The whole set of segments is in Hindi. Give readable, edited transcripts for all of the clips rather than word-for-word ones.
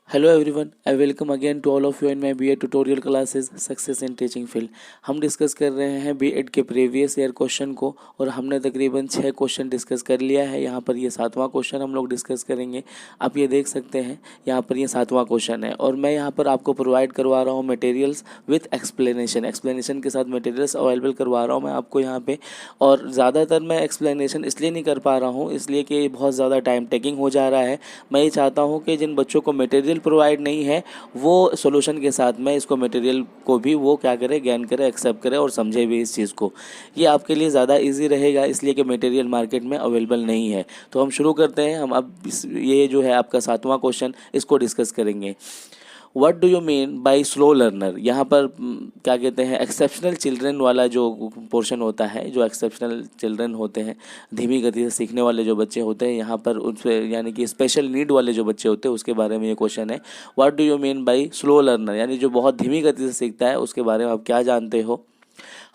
Hello everyone, I welcome again to all of you in my BEd tutorial classes success in teaching field. हम डिस्कस कर रहे हैं बीएड के प्रीवियस ईयर क्वेश्चन को और हमने तकरीबन 6 क्वेश्चन डिस्कस कर लिया है। यहाँ पर ये 7वां क्वेश्चन हम लोग डिस्कस करेंगे। आप ये देख सकते हैं, यहाँ पर ये 7वां क्वेश्चन है और मैं यहाँ पर आपको प्रोवाइड करवा रहा हूँ मटेरियल्स विथ एक्सप्लेनेशन के साथ मटेरियल्स अवेलेबल करवा रहा हूँ मैं आपको यहाँ पे। और ज़्यादातर मैं एक्सप्लेनेशन इसलिए नहीं कर पा रहा हूँ, इसलिए कि बहुत ज़्यादा टाइम टेकिंग हो जा रहा है। मैं ये चाहता हूँ कि जिन बच्चों को मटेरियल प्रोवाइड नहीं है वो सॉल्यूशन के साथ में इसको मटेरियल को भी वो क्या करे, ज्ञान करे, एक्सेप्ट करे और समझे भी इस चीज़ को। ये आपके लिए ज़्यादा इजी रहेगा, इसलिए कि मटेरियल मार्केट में अवेलेबल नहीं है। तो हम शुरू करते हैं। हम अब ये जो है आपका 7वां क्वेश्चन, इसको डिस्कस करेंगे। What do you mean by slow learner. यहाँ पर क्या कहते हैं, एक्सेप्शनल चिल्ड्रन वाला जो पोर्शन होता है, जो एक्सेप्शनल चिल्ड्रन होते हैं, धीमी गति से सीखने वाले जो बच्चे होते हैं, यहाँ पर उनसे यानी कि स्पेशल नीड वाले जो बच्चे होते हैं उसके बारे में ये क्वेश्चन है। What do you mean by slow learner, यानी जो बहुत धीमी गति से सीखता है उसके बारे में आप क्या जानते हो।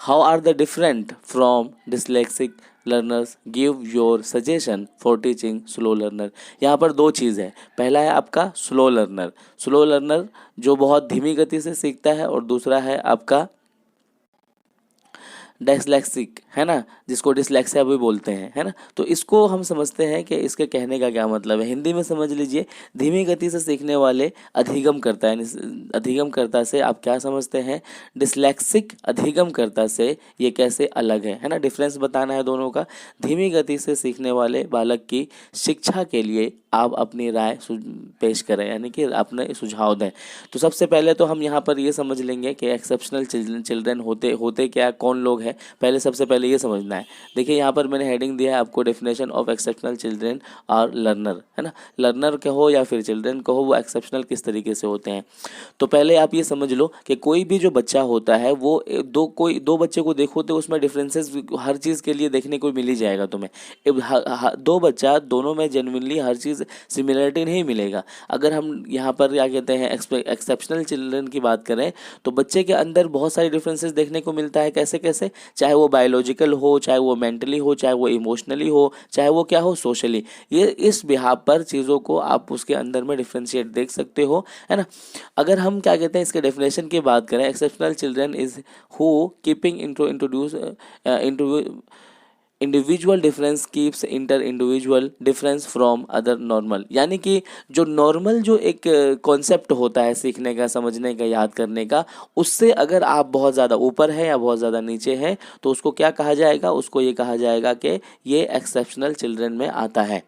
How are the different from dyslexic learners, give your suggestion for teaching slow learner. यहाँ पर दो चीज़ है, पहला है आपका स्लो लर्नर जो बहुत धीमी गति से सीखता है, और दूसरा है आपका डिसलेक्सिक, है ना, जिसको डिसलेक्सिया भी बोलते हैं, है ना। तो इसको हम समझते हैं कि इसके कहने का क्या मतलब है। हिंदी में समझ लीजिए, धीमी गति से सीखने वाले अधिगम करता है, अधिगम करता से आप क्या समझते हैं, डिसलेक्सिक अधिगम करता से ये कैसे अलग है ना, डिफरेंस बताना है दोनों का। धीमी गति से सीखने वाले बालक की शिक्षा के लिए आप अपनी राय पेश करें, यानी कि अपने सुझाव दें। तो सबसे पहले तो हम यहाँ पर ये समझ लेंगे कि एक्सेप्शनल चिल्ड्रन होते क्या, कौन लोग हैं। पहले सबसे पहले ये समझना है। देखिए यहाँ पर मैंने हेडिंग दिया है आपको, डेफिनेशन ऑफ एक्सेप्शनल चिल्ड्रन और लर्नर, है ना। लर्नर कहो या फिर चिल्ड्रन कहो, वो एक्सेप्शनल किस तरीके से होते हैं। तो पहले आप ये समझ लो कि कोई भी जो बच्चा होता है वो दो बच्चे को देखो तो उसमें डिफरेंसेस हर चीज़ के लिए देखने को मिल ही जाएगा तुम्हें। दो बच्चा दोनों में जेन्युइनली हर चीज़ सिमिलरिटी नहीं मिलेगा। अगर हम यहाँ पर क्या कहते हैं एक्सेप्शनल चिल्ड्रन की बात करें तो बच्चे के अंदर बहुत सारे डिफरेंसेस देखने को मिलता है। कैसे कैसे, चाहे वो बायोलॉजिकल हो, चाहे वो मेंटली हो, चाहे वो इमोशनली हो, चाहे वो क्या हो, सोशली। ये इस बिहाव पर चीज़ों को आप उसके अंदर में डिफ्रेंशिएट देख सकते हो, है ना। अगर हम क्या कहते हैं इसके डेफिनेशन की बात करें, exceptional children is who keeping introduce individual difference keeps inter individual difference from other normal. यानी कि जो नॉर्मल जो एक कॉन्सेप्ट होता है सीखने का, समझने का, याद करने का, उससे अगर आप बहुत ज़्यादा ऊपर हैं या बहुत ज़्यादा नीचे हैं तो उसको क्या कहा जाएगा, उसको ये कहा जाएगा कि ये एक्सेप्शनल चिल्ड्रन में आता है।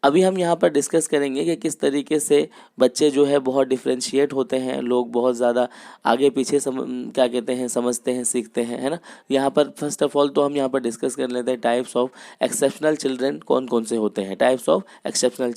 अभी हम यहाँ पर डिस्कस करेंगे कि किस तरीके से बच्चे जो है बहुत डिफ्रेंशिएट होते हैं, लोग बहुत ज़्यादा आगे पीछे क्या कहते हैं, समझते हैं, सीखते हैं, है ना। यहाँ पर फर्स्ट ऑफ ऑल तो हम यहाँ पर डिस्कस कर लेते हैं टाइप्स ऑफ एक्सेप्शनल चिल्ड्रन कौन कौन से होते हैं। टाइप्स ऑफ एक्सेप्शनल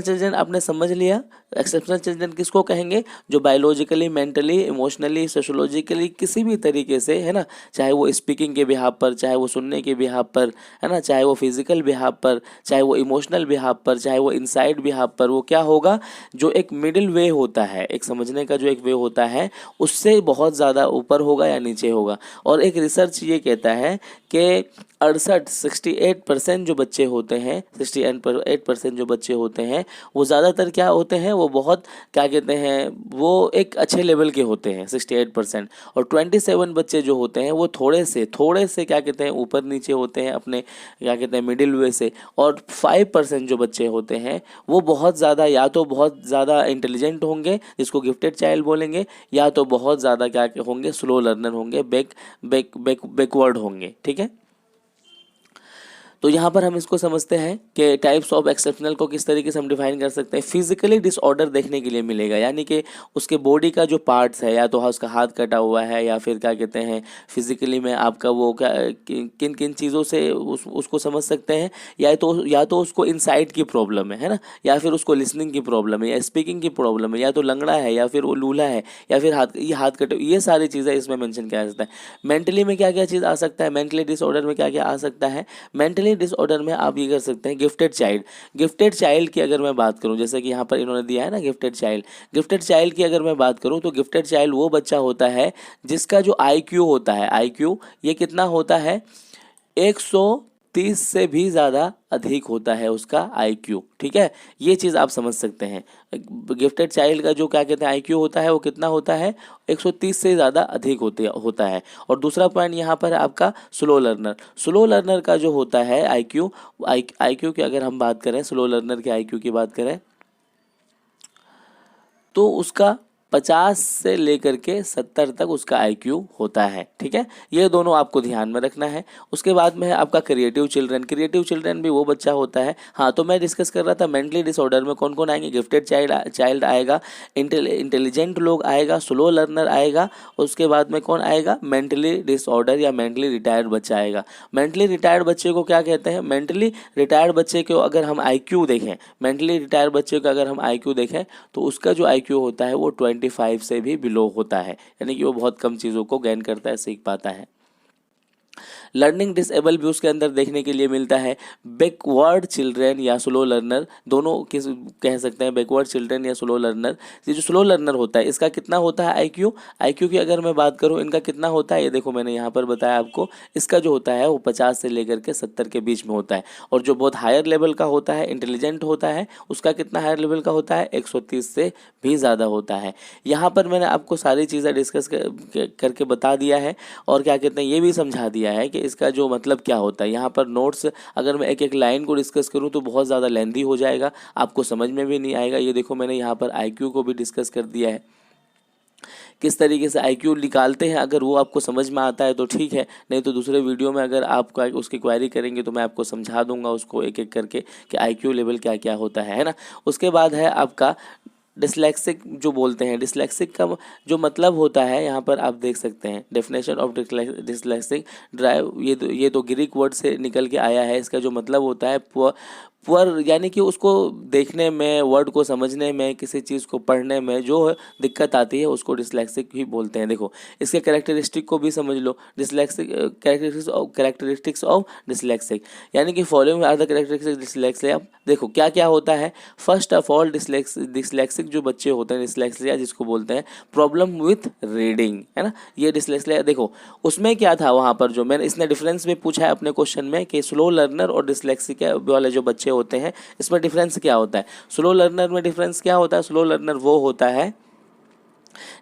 चिल्ड्रन आपने समझ लिया। एक्सेप्शनल चिल्ड्रन किसको कहेंगे, जो बायोलॉजिकली, मेंटली, इमोशनली, सोशोलॉजिकली किसी भी तरीके से, है ना, चाहे वो स्पीकिंग के बिहाव पर, चाहे वो सुनने के बिहाव पर, है ना, चाहे वो फिजिकल बिहाव पर, चाहे वो इमोशनल बिहाव पर, चाहे वो इनसाइड बिहाव पर, वो क्या होगा, जो एक मिडिल वे होता है, एक समझने का जो एक वे होता है, उससे बहुत ज़्यादा ऊपर होगा या नीचे होगा। और एक रिसर्च ये कहता है कि 68% जो बच्चे होते हैं, 68% जो बच्चे होते हैं वो ज़्यादातर क्या होते हैं, वो बहुत क्या कहते हैं, वो एक अच्छे लेवल के होते हैं 68%। और 27 बच्चे जो होते हैं वो थोड़े से क्या कहते हैं, ऊपर नीचे होते हैं, अपने क्या कहते हैं मिडिल वे से। और 5% जो बच्चे होते हैं वो बहुत ज़्यादा, या तो बहुत ज़्यादा इंटेलिजेंट होंगे जिसको गिफ्टेड चाइल्ड बोलेंगे, या तो बहुत ज़्यादा क्या होंगे, स्लो लर्नर होंगे, बैकवर्ड होंगे, ठीक है। तो यहाँ पर हम इसको समझते हैं कि टाइप्स ऑफ एक्सेप्शनल को किस तरीके से हम डिफाइन कर सकते हैं। फिजिकली डिसऑर्डर देखने के लिए मिलेगा, यानी कि उसके बॉडी का जो पार्ट्स है, या तो उसका हाथ कटा हुआ है, या फिर क्या कहते हैं फिजिकली में आपका वो क्या किन किन चीज़ों से उसको समझ सकते हैं। या तो उसको इनसाइट की प्रॉब्लम है ना, या फिर उसको लिसनिंग की प्रॉब्लम है, या स्पीकिंग की प्रॉब्लम है, या तो लंगड़ा है, या फिर वो लूला है, या फिर हाथ कटे, ये सारी चीज़ें इसमें मेंशन किया जा सकता है। मेंटली में क्या क्या चीज़ आ सकता है, मेंटली डिसऑर्डर में क्या क्या आ सकता है। मेंटली डिसऑर्डर में आप ये कर सकते हैं, गिफ्टेड चाइल्ड की अगर मैं बात करूं, जैसे कि यहाँ पर इन्होंने दिया है ना गिफ्टेड चाइल्ड की अगर मैं बात करूं तो गिफ्टेड चाइल्ड वो बच्चा होता है जिसका जो आईक्यू होता है, आईक्यू ये कितना होता है, 130 130 से भी ज़्यादा अधिक होता है उसका आईक्यू। ठीक है, ये चीज़ आप समझ सकते हैं। गिफ्टेड चाइल्ड का जो क्या कहते हैं आईक्यू होता है वो कितना होता है, 130 से ज़्यादा अधिक होता है। और दूसरा पॉइंट यहाँ पर है आपका स्लो लर्नर। स्लो लर्नर का जो होता है आईक्यू, आईक्यू की अगर हम बात करें, स्लो लर्नर के आईक्यू की बात करें तो उसका 50 से लेकर के 70 तक उसका आईक्यू होता है। ठीक है, ये दोनों आपको ध्यान में रखना है। उसके बाद में है आपका क्रिएटिव चिल्ड्रन। क्रिएटिव चिल्ड्रन भी वो बच्चा होता है, हाँ तो मैं डिस्कस कर रहा था मेंटली डिसऑर्डर में कौन कौन आएंगे। गिफ्टेड चाइल्ड आएगा, इंटेलिजेंट लोग आएगा, स्लो लर्नर आएगा, उसके बाद में कौन आएगा, मेंटली डिसऑर्डर या मेंटली रिटायर्ड बच्चा आएगा। मेंटली रिटायर्ड बच्चे को क्या कहते हैं, मेंटली रिटायर्ड बच्चे को अगर हम आईक्यू देखें, मेंटली रिटायर्ड बच्चे का अगर हम आईक्यू देखें तो उसका जो आईक्यू होता है वो 25 से भी बिलो होता है, यानी कि वो बहुत कम चीज़ों को गेन करता है, सीख पाता है। लर्निंग डिसेबल भी उसके अंदर देखने के लिए मिलता है। बैकवर्ड चिल्ड्रन या स्लो लर्नर, दोनों किस कह सकते हैं, बैकवर्ड चिल्ड्रन या स्लो लर्नर। ये जो स्लो लर्नर होता है इसका कितना होता है आईक्यू, आईक्यू की अगर मैं बात करूँ इनका कितना होता है, ये देखो मैंने यहाँ पर बताया आपको, इसका जो होता है वो 50 से लेकर के 70 के बीच में होता है। और जो बहुत हायर लेवल का होता है, इंटेलिजेंट होता है, उसका कितना हायर लेवल का होता है, 130 से भी ज़्यादा होता है। यहाँ पर मैंने आपको सारी चीज़ें डिस्कस करके बता दिया है और क्या कहते हैं ये भी समझा दिया है कि इसका जो मतलब क्या होता है। यहाँ पर नोट्स अगर मैं एक एक लाइन को डिस्कस करूँ तो बहुत ज़्यादा लेंथी हो जाएगा, आपको समझ में भी नहीं आएगा। ये देखो मैंने यहाँ पर आईक्यू को भी डिस्कस कर दिया है, किस तरीके से आईक्यू निकालते हैं, अगर वो आपको समझ में आता है तो ठीक है, नहीं तो दूसरे वीडियो में अगर आप उसकी क्वेरी करेंगे तो मैं आपको समझा दूंगा उसको एक एक करके कि आईक्यू लेवल क्या क्या होता है ना। उसके बाद है आपका डिसलेक्सिक जो बोलते हैं, डिसलेक्सिक का जो मतलब होता है यहाँ पर आप देख सकते हैं डेफिनेशन ऑफ डिसलेक्सिक ड्राइव, ये तो ग्रीक वर्ड से निकल के आया है। इसका जो मतलब होता है पुअर, यानी कि उसको देखने में, वर्ड को समझने में, किसी चीज़ को पढ़ने में जो दिक्कत आती है उसको डिसलेक्सिक ही बोलते हैं। देखो इसके कैरेक्टरिस्टिक को भी समझ लो, डिसलेक्सिक कैरेक्टरिस्टिक्स ऑफ डिसलेक्सिक, यानी कि following are the characteristics dyslexia. देखो क्या क्या होता है, फर्स्ट ऑफ ऑल डिसलेक्सिक जो बच्चे होते हैं, डिसलेक्सिया जिसको बोलते हैं प्रॉब्लम विथ रीडिंग, है ना, ये डिसलेक्सिया। देखो उसमें क्या था वहाँ पर, जो मैंने इसने डिफरेंस में पूछा है अपने क्वेश्चन में कि स्लो लर्नर और डिसलेक्सिया वाले जो बच्चे होते हैं इसमें डिफरेंस क्या होता है। स्लो लर्नर में डिफरेंस क्या होता है, स्लो लर्नर वो होता है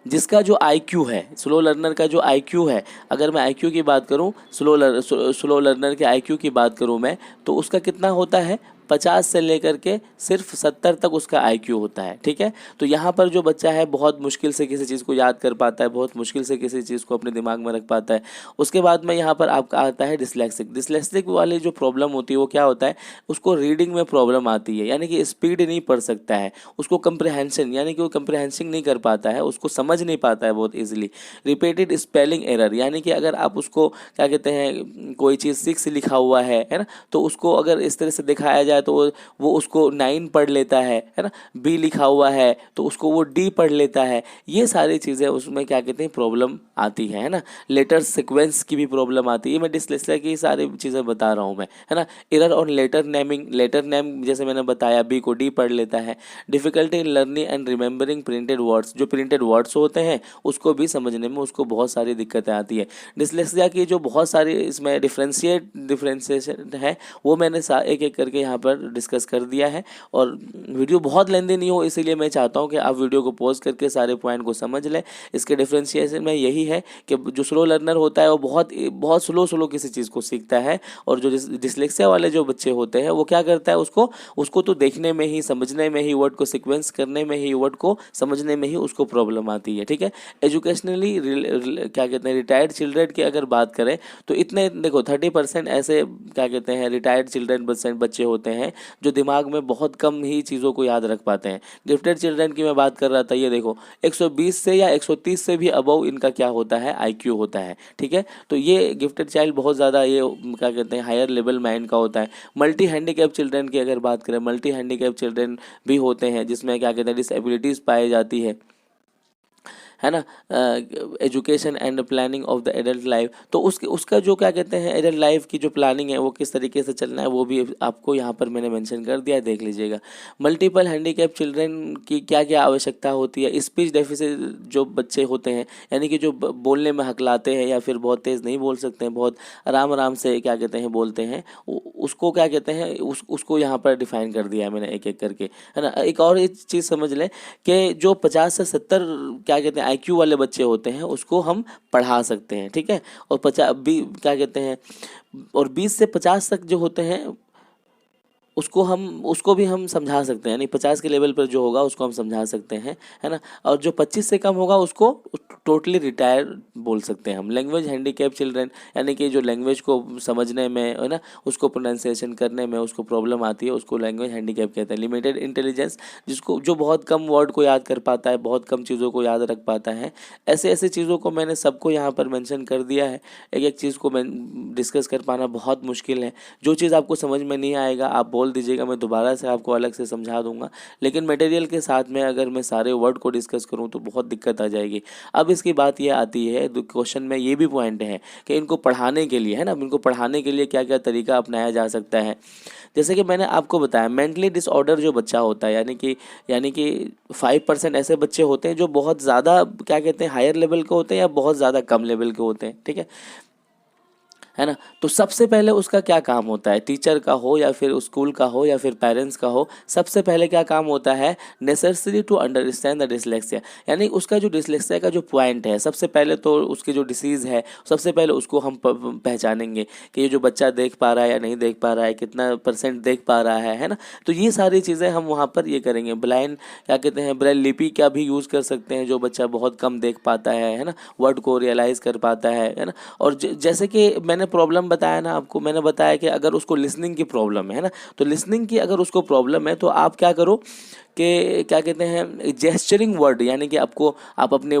जिसका जो आईक्यू है, स्लो लर्नर का जो आईक्यू है, अगर मैं आईक्यू की बात करूं, स्लो लर्नर के आईक्यू की बात करूं मैं, तो उसका कितना होता है, 50 से लेकर के सिर्फ 70 तक उसका आईक्यू होता है। ठीक है, तो यहाँ पर जो बच्चा है बहुत मुश्किल से किसी चीज़ को याद कर पाता है, बहुत मुश्किल से किसी चीज़ को अपने दिमाग में रख पाता है। उसके बाद में यहाँ पर आपका आता है डिसलेक्सिक। डिसलेक्सिक वाली जो प्रॉब्लम होती है वो क्या होता है, उसको रीडिंग में प्रॉब्लम आती है, यानी कि स्पीड नहीं पढ़ सकता है, उसको कंप्रहेंशन, यानी कि वो कंप्रहेंसिंग नहीं कर पाता है, उसको समझ नहीं पाता है बहुत ईजिली। रिपीटेड स्पेलिंग एरर, यानी कि अगर आप उसको क्या कहते हैं, कोई चीज़ 6 लिखा हुआ है ना, तो उसको अगर इस तरह से दिखाया जाए तो वो उसको 9 पढ़ लेता है ना, बी लिखा हुआ है तो उसको वो डी पढ़ लेता है। ये सारी चीज़ें उसमें क्या कहते हैं प्रॉब्लम आती है ना। लेटर सीक्वेंस की भी प्रॉब्लम आती है, ये मैं डिसलेक्सिया की सारी चीज़ें बता रहा हूँ मैं, है ना। Error on letter naming, letter name जैसे मैंने बताया बी को डी पढ़ लेता है। Difficulty in learning and remembering printed words, जो प्रिंटेड वर्ड्स होते हैं उसको भी समझने में उसको बहुत सारी दिक्कतें आती है। डिसलेक्सिया की जो बहुत सारी इसमें डिफ्रेंशिएशन है वो मैंने एक एक करके यहाँ पर डिस्कस कर दिया है। और वीडियो बहुत लेंदी नहीं हो इसीलिए मैं चाहता हूँ कि आप वीडियो को पॉज करके सारे पॉइंट को समझ लें। इसके डिफ्रेंशिएशन में यही है कि जो स्लो लर्नर होता है वो बहुत स्लो किसी चीज़ को सीखता है, और जो डिसलेक्सिया वाले जो बच्चे होते हैं वो क्या करता है, उसको तो देखने में ही, समझने में ही, वर्ड को सिक्वेंस करने में ही, वर्ड को समझने में ही उसको प्रॉब्लम आती है। ठीक है, एजुकेशनली क्या कहते हैं रिटायर्ड चिल्ड्रन की अगर बात करें तो इतने देखो 30% ऐसे क्या कहते हैं रिटायर्ड चिल्ड्रन बच्चे होते हैं जो दिमाग में बहुत कम ही चीज़ों को याद रख पाते हैं। गिफ्टेड चिल्ड्रन की मैं बात कर रहा था, ये देखो 120 से या 130 से भी अबव इनका क्या होता है, आईक्यू होता है। ठीक है, तो ये गिफ्टेड चाइल्ड बहुत ज़्यादा ये क्या कहते हैं हायर लेवल माइंड का होता है। मल्टी हैंडीकैप चिल्ड्रन की अगर बात करें, मल्टी हैंडीकैप चिल्ड्रन भी होते हैं जिसमें क्या कहते हैं डिसेबिलिटीज़ पाई जाती है। है ना, education and planning of the adult life. तो उसका जो क्या कहते हैं एडल्ट लाइफ की जो प्लानिंग है वो किस तरीके से चलना है वो भी आपको यहाँ पर मैंने मेंशन कर दिया है, देख लीजिएगा। मल्टीपल हैंडीकैप चिल्ड्रन की क्या क्या आवश्यकता होती है। स्पीच डेफिसिट जो बच्चे होते हैं, यानी कि जो बोलने में हकलाते हैं या फिर बहुत तेज़ नहीं बोल सकते हैं, बहुत आराम आराम से क्या कहते हैं बोलते हैं, उसको क्या कहते हैं उसको यहाँ पर डिफाइन कर दिया है मैंने एक एक करके, है ना। एक और एक चीज़ समझ लें कि जो 50 से 70 क्या कहते हैं आईक्यू वाले बच्चे होते हैं उसको हम पढ़ा सकते हैं, ठीक है। और 50 क्या कहते हैं, और 20 से 50 तक जो होते हैं उसको भी हम समझा सकते हैं, यानी 50 के लेवल पर जो होगा उसको हम समझा सकते हैं, है ना। और जो 25 से कम होगा उसको टोटली रिटायर बोल सकते हैं हम। लैंग्वेज हैंडीकैप चिल्ड्रन, यानी कि जो लैंग्वेज को समझने में, है ना, उसको प्रोनाउंसिएशन करने में उसको प्रॉब्लम आती है, उसको लैंग्वेज हैंडीकैप कहते हैं। लिमिटेड इंटेलिजेंस, जो बहुत कम वर्ड को याद कर पाता है, बहुत कम चीज़ों को याद रख पाता है, ऐसे ऐसे चीज़ों को मैंने सबको यहाँ पर मेंशन कर दिया है। एक एक चीज़ को मैं डिस्कस कर पाना बहुत मुश्किल है। जो चीज़ आपको समझ में नहीं आएगा आप बोल दीजिएगा, मैं दोबारा से आपको अलग से समझा दूंगा। लेकिन मटेरियल के साथ में अगर मैं सारे वर्ड को डिस्कस करूं तो बहुत दिक्कत आ जाएगी। अब इसकी बात ये आती है, क्वेश्चन में ये भी पॉइंट है कि इनको पढ़ाने के लिए, है ना, इनको पढ़ाने के लिए क्या क्या तरीका अपनाया जा सकता है। जैसे कि मैंने आपको बताया, मेंटली डिसऑर्डर जो बच्चा होता है, यानी कि 5% ऐसे बच्चे होते हैं जो बहुत ज़्यादा क्या कहते हैं हायर लेवल के होते हैं या बहुत ज़्यादा कम लेवल के होते हैं, ठीक है ना। तो सबसे पहले उसका क्या काम होता है, टीचर का हो या फिर स्कूल का हो या फिर पेरेंट्स का हो, सबसे पहले क्या काम होता है, necessary to understand the dyslexia. यानी उसका जो डिसलेक्सिया का जो पॉइंट है, सबसे पहले तो उसकी जो डिसीज़ है सबसे पहले उसको हम पहचानेंगे कि ये जो बच्चा देख पा रहा है या नहीं देख पा रहा है, कितना % देख पा रहा है ना। तो ये सारी चीज़ें हम वहाँ पर ये करेंगे। ब्लाइंड क्या कहते हैं ब्रेल लिपि का भी यूज़ कर सकते हैं, जो बच्चा बहुत कम देख पाता है ना, वर्ड को रियलाइज़ कर पाता है ना। और जैसे कि मैंने प्रॉब्लम बताया ना आपको, मैंने बताया कि अगर उसको लिसनिंग की प्रॉब्लम है ना, तो लिसनिंग की अगर उसको प्रॉब्लम है तो आप क्या करो कि क्या कहते हैं जेस्चरिंग वर्ड, यानी कि आप अपने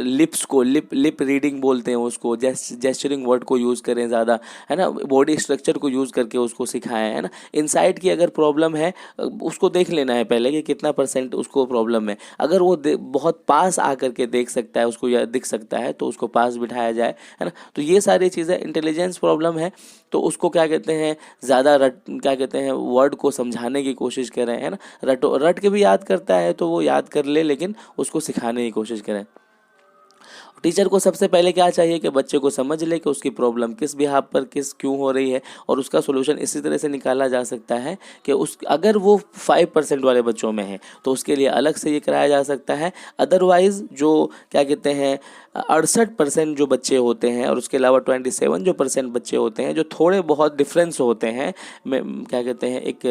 लिप्स को लिप रीडिंग बोलते हैं उसको, जेस्चरिंग वर्ड को यूज़ करें ज़्यादा, है ना। बॉडी स्ट्रक्चर को यूज़ करके उसको सिखाएं, है ना। इनसाइट की अगर प्रॉब्लम है उसको देख लेना है पहले कि कितना % उसको प्रॉब्लम है। अगर वो बहुत पास आकर के देख सकता है, उसको या दिख सकता है, तो उसको पास बिठाया जाए, है ना। तो ये सारी चीज़ें, इंटेलिजेंस प्रॉब्लम है तो उसको क्या कहते हैं ज़्यादा क्या कहते हैं वर्ड को समझाने की कोशिश करें, है ना। रट के भी याद करता है तो वो याद कर ले, लेकिन उसको सिखाने की कोशिश करें। टीचर को सबसे पहले क्या चाहिए कि बच्चे को समझ ले कि उसकी प्रॉब्लम किस बिहाफ पर क्यों हो रही है, और उसका सोल्यूशन इसी तरह से निकाला जा सकता है कि अगर वो 5% वाले बच्चों में है तो उसके लिए अलग से ये कराया जा सकता है। अदरवाइज़ जो क्या कहते हैं 68% जो बच्चे होते हैं, और उसके अलावा 27 जो % बच्चे होते हैं जो थोड़े बहुत डिफरेंस होते हैं, क्या कहते हैं एक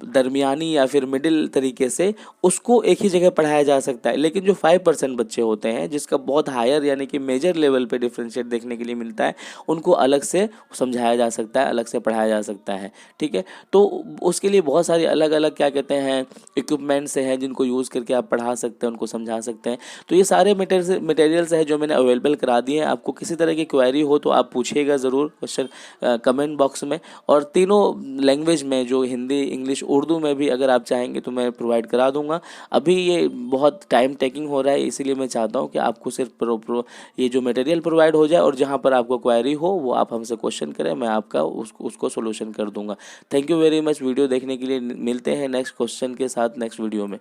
दरमियानी या फिर मिडिल तरीके से, उसको एक ही जगह पढ़ाया जा सकता है। लेकिन जो 5% बच्चे होते हैं जिसका बहुत हायर यानी कि मेजर लेवल पे डिफरेंशिएट देखने के लिए मिलता है, उनको अलग से समझाया जा सकता है, अलग से पढ़ाया जा सकता है, ठीक है। तो उसके लिए बहुत सारी अलग अलग क्या कहते हैं इक्विपमेंट्स हैं जिनको यूज़ करके आप पढ़ा सकते हैं, उनको समझा सकते हैं। तो ये सारे मटेरियल्स हैं जो मैंने अवेलेबल करा दिए हैं। आपको किसी तरह की क्वेरी हो तो आप पूछिएगा ज़रूर क्वेश्चन कमेंट बॉक्स में। और तीनों लैंग्वेज में, जो हिंदी, इंग्लिश, उर्दू में भी अगर आप चाहेंगे तो मैं प्रोवाइड करा दूंगा। अभी ये बहुत टाइम टेकिंग हो रहा है, इसीलिए मैं चाहता हूँ कि आपको सिर्फ ये जो मटेरियल प्रोवाइड हो जाए, और जहाँ पर आपको क्वेरी हो वो आप हमसे क्वेश्चन करें, मैं आपका उसको सोल्यूशन कर दूंगा। Thank you very much video देखने के लिए। मिलते हैं नेक्स्ट क्वेश्चन के साथ नेक्स्ट वीडियो में।